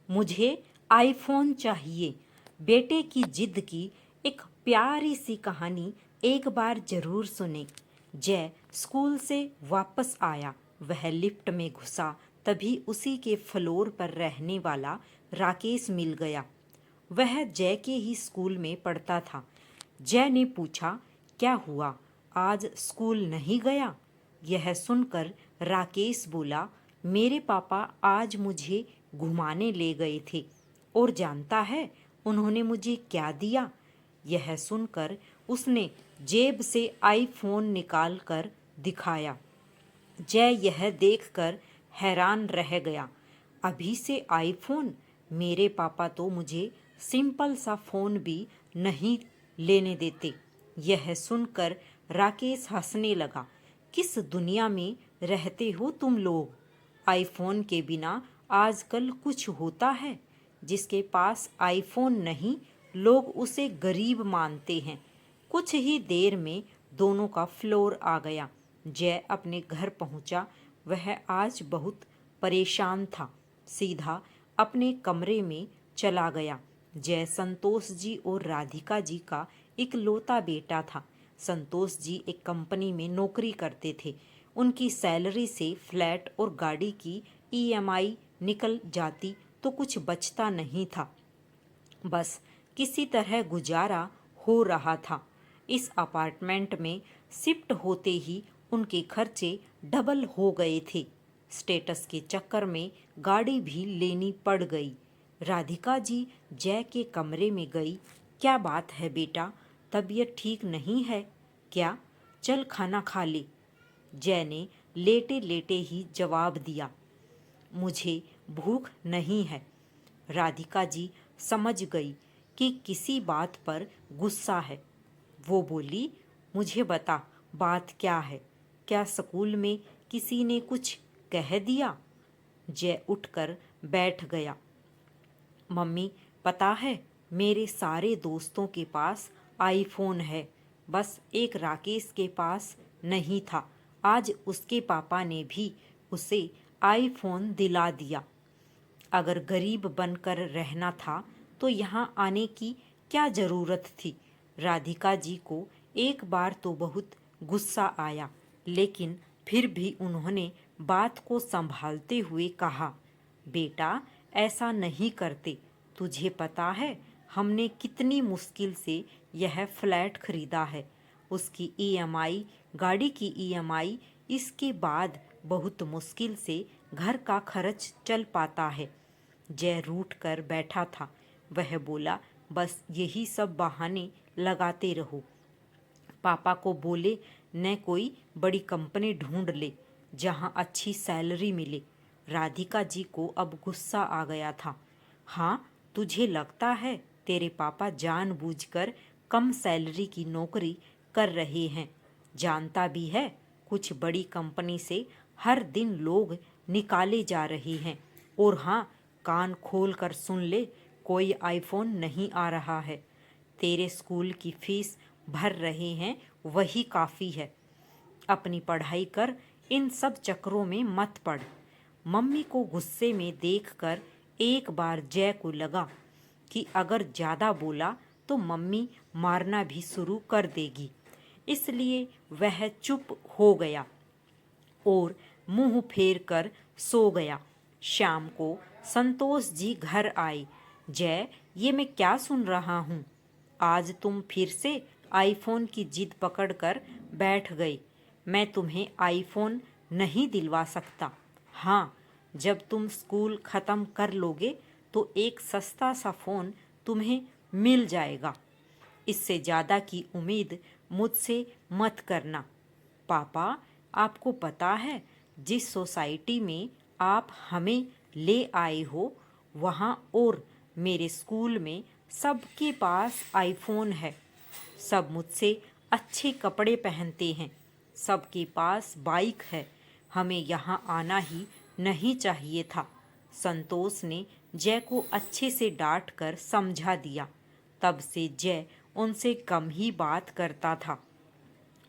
मुझे आईफोन चाहिए। बेटे की जिद की एक प्यारी सी कहानी एक बार जरूर सुने। जय स्कूल से वापस आया। वह लिफ्ट में घुसा, तभी उसी के फ्लोर पर रहने वाला राकेश मिल गया। वह जय के ही स्कूल में पढ़ता था। जय ने पूछा, क्या हुआ, आज स्कूल नहीं गया? यह सुनकर राकेश बोला, मेरे पापा आज मुझे घुमाने ले गए थे और जानता है उन्होंने मुझे क्या दिया? यह सुनकर उसने जेब से आईफोन निकाल कर दिखाया। जय यह देखकर हैरान रह गया। अभी से आईफोन? मेरे पापा तो मुझे सिंपल सा फोन भी नहीं लेने देते। यह सुनकर राकेश हंसने लगा। किस दुनिया में रहते हो तुम लोग? आईफोन के बिना आजकल कुछ होता है? जिसके पास आईफोन नहीं, लोग उसे गरीब मानते हैं। कुछ ही देर में दोनों का फ्लोर आ गया। जय अपने घर पहुंचा। वह आज बहुत परेशान था। सीधा अपने कमरे में चला गया। जय संतोष जी और राधिका जी का इकलौता बेटा था। संतोष जी एक कंपनी में नौकरी करते थे। उनकी सैलरी से फ्लैट और गाड़ी की ईएमआई निकल जाती तो कुछ बचता नहीं था। बस किसी तरह गुजारा हो रहा था। इस अपार्टमेंट में शिफ्ट होते ही उनके खर्चे डबल हो गए थे। स्टेटस के चक्कर में गाड़ी भी लेनी पड़ गई। राधिका जी जय के कमरे में गई। क्या बात है बेटा, तबीयत ठीक नहीं है क्या? चल खाना खा ले। जय ने लेटे लेटे ही जवाब दिया, मुझे भूख नहीं है। राधिका जी समझ गई कि किसी बात पर गुस्सा है। वो बोली, मुझे बता, बात क्या है? क्या स्कूल में किसी ने कुछ कह दिया? जय उठकर बैठ गया। मम्मी, पता है मेरे सारे दोस्तों के पास आईफोन है, बस एक राकेश के पास नहीं था। आज उसके पापा ने भी उसे आईफोन दिला दिया। अगर गरीब बनकर रहना था तो यहाँ आने की क्या ज़रूरत थी? राधिका जी को एक बार तो बहुत गुस्सा आया, लेकिन फिर भी उन्होंने बात को संभालते हुए कहा, बेटा ऐसा नहीं करते। तुझे पता है हमने कितनी मुश्किल से यह फ्लैट खरीदा है। उसकी ईएमआई, गाड़ी की ईएमआई, इसके बाद बहुत मुश्किल से घर का खर्च चल पाता है। जय रूठ कर बैठा था। वह बोला, बस यही सब बहाने लगाते रहो। पापा को बोले न कोई बड़ी कंपनी ढूंढ ले जहां अच्छी सैलरी मिले। राधिका जी को अब गुस्सा आ गया था। हाँ, तुझे लगता है तेरे पापा जानबूझकर कम सैलरी की नौकरी कर रहे हैं? जानता भी है कुछ बड़ी कंपनी से हर दिन लोग निकाले जा रहे हैं। और हाँ, कान खोल कर सुन ले, कोई आईफोन नहीं आ रहा है। तेरे स्कूल की फीस भर रहे हैं, वही काफ़ी है। अपनी पढ़ाई कर, इन सब चक्करों में मत पड़। मम्मी को गुस्से में देखकर एक बार जय को लगा कि अगर ज़्यादा बोला तो मम्मी मारना भी शुरू कर देगी। इसलिए वह चुप हो गया और मुंह फेर कर सो गया। शाम को संतोष जी घर आए। जय, ये मैं क्या सुन रहा हूँ? आज तुम फिर से आईफोन की जिद पकड़कर बैठ गए। मैं तुम्हें आईफोन नहीं दिलवा सकता। हाँ, जब तुम स्कूल ख़त्म कर लोगे तो एक सस्ता सा फ़ोन तुम्हें मिल जाएगा। इससे ज़्यादा की उम्मीद मुझसे मत करना। पापा, आपको पता है जिस सोसाइटी में आप हमें ले आए हो, वहाँ और मेरे स्कूल में सबके पास आईफोन है। सब मुझसे अच्छे कपड़े पहनते हैं, सबके पास बाइक है। हमें यहाँ आना ही नहीं चाहिए था। संतोष ने जय को अच्छे से डांट कर समझा दिया। तब से जय उनसे कम ही बात करता था।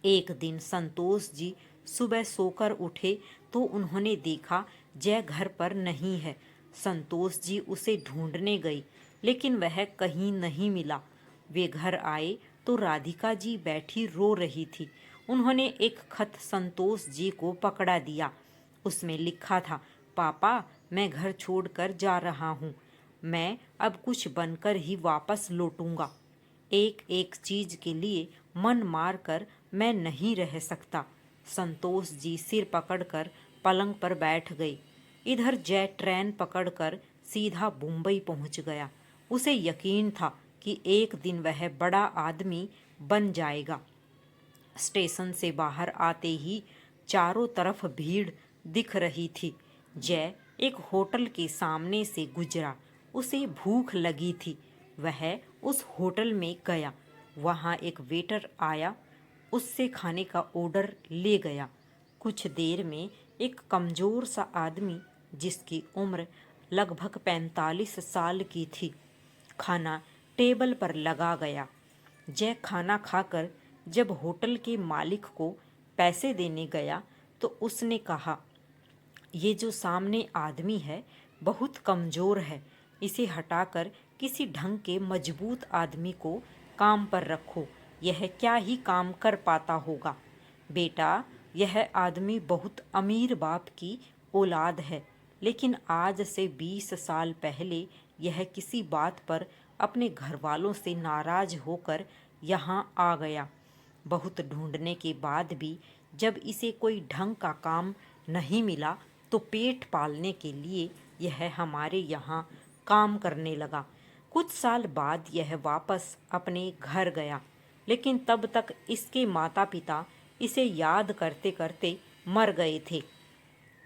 एक दिन संतोष जी सुबह सोकर उठे तो उन्होंने देखा जय घर पर नहीं है। संतोष जी उसे ढूंढने गई, लेकिन वह कहीं नहीं मिला। वे घर आए तो राधिका जी बैठी रो रही थी। उन्होंने एक खत संतोष जी को पकड़ा दिया। उसमें लिखा था, पापा, मैं घर छोड़कर जा रहा हूँ। मैं अब कुछ बनकर ही वापस लौटूंगा। एक एक चीज के लिए मन मार कर मैं नहीं रह सकता। संतोष जी सिर पकड़कर पलंग पर बैठ गई। इधर जय ट्रेन पकड़कर सीधा मुंबई पहुंच गया। उसे यकीन था कि एक दिन वह बड़ा आदमी बन जाएगा। स्टेशन से बाहर आते ही चारों तरफ भीड़ दिख रही थी। जय एक होटल के सामने से गुजरा। उसे भूख लगी थी। वह उस होटल में गया। वहाँ एक वेटर आया, उससे खाने का ऑर्डर ले गया। कुछ देर में एक कमजोर सा आदमी, जिसकी उम्र लगभग 45 साल की थी, खाना टेबल पर लगा गया। जय खाना खाकर जब होटल के मालिक को पैसे देने गया तो उसने कहा, ये जो सामने आदमी है बहुत कमज़ोर है। इसे हटाकर किसी ढंग के मजबूत आदमी को काम पर रखो। यह क्या ही काम कर पाता होगा। बेटा, यह आदमी बहुत अमीर बाप की औलाद है, लेकिन आज से 20 साल पहले यह किसी बात पर अपने घर वालों से नाराज होकर यहाँ आ गया। बहुत ढूंढने के बाद भी जब इसे कोई ढंग का काम नहीं मिला तो पेट पालने के लिए यह हमारे यहाँ काम करने लगा। कुछ साल बाद यह वापस अपने घर गया, लेकिन तब तक इसके माता पिता इसे याद करते करते मर गए थे।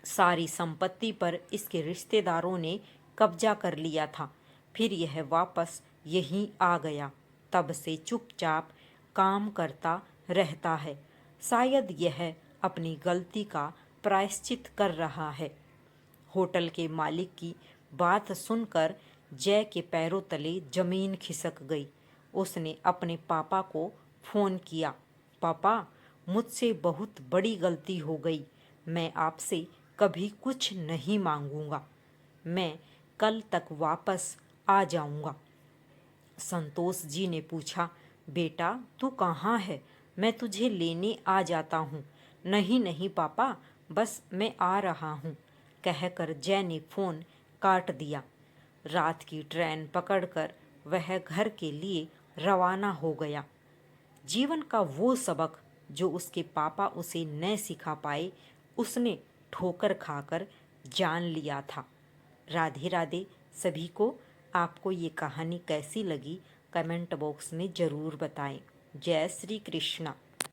सारी संपत्ति पर इसके रिश्तेदारों ने कब्जा कर लिया था। फिर यह वापस यहीं आ गया। तब से चुपचाप काम करता रहता है। शायद यह अपनी गलती का प्रायश्चित कर रहा है। होटल के मालिक की बात सुनकर जय के पैरों तले जमीन खिसक गई। उसने अपने पापा को फोन किया। पापा, मुझसे बहुत बड़ी गलती हो गई। मैं आपसे कभी कुछ नहीं मांगूंगा। मैं कल तक वापस आ जाऊंगा। संतोष जी ने पूछा, बेटा तू कहाँ है? मैं तुझे लेने आ जाता हूँ। नहीं नहीं पापा, बस मैं आ रहा हूँ, कहकर जय ने फ़ोन काट दिया। रात की ट्रेन पकड़कर वह घर के लिए रवाना हो गया। जीवन का वो सबक जो उसके पापा उसे न सिखा पाए, उसने ठोकर खाकर जान लिया था। राधे राधे सभी को। आपको ये कहानी कैसी लगी कमेंट बॉक्स में ज़रूर बताएं। जय श्री कृष्णा।